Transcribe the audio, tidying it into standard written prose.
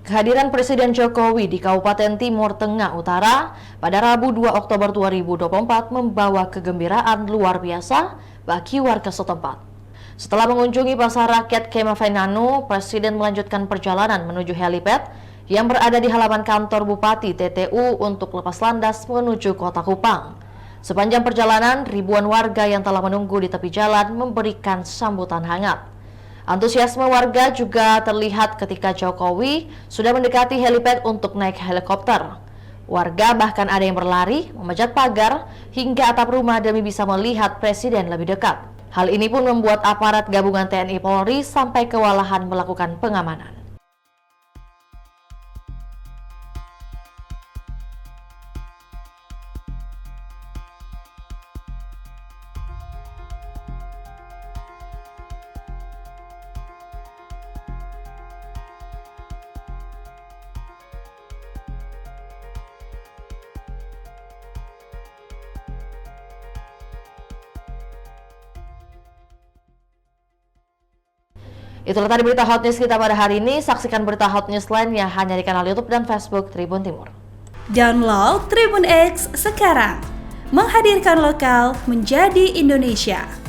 Kehadiran Presiden Jokowi di Kabupaten Timur Tengah Utara pada Rabu 2 Oktober 2024 membawa kegembiraan luar biasa bagi warga setempat. Setelah mengunjungi Pasar Rakyat Kemah Vainanu, Presiden melanjutkan perjalanan menuju helipad yang berada di halaman kantor Bupati TTU untuk lepas landas menuju Kota Kupang. Sepanjang perjalanan, ribuan warga yang telah menunggu di tepi jalan memberikan sambutan hangat. Antusiasme warga juga terlihat ketika Jokowi sudah mendekati helipad untuk naik helikopter. Warga bahkan ada yang berlari, memanjat pagar, hingga atap rumah demi bisa melihat Presiden lebih dekat. Hal ini pun membuat aparat gabungan TNI Polri sampai kewalahan melakukan pengamanan. Itulah tadi berita Hot News kita pada hari ini. Saksikan berita Hot News lainnya hanya di kanal YouTube dan Facebook Tribun Timur. Download Tribun X sekarang, menghadirkan lokal menjadi Indonesia.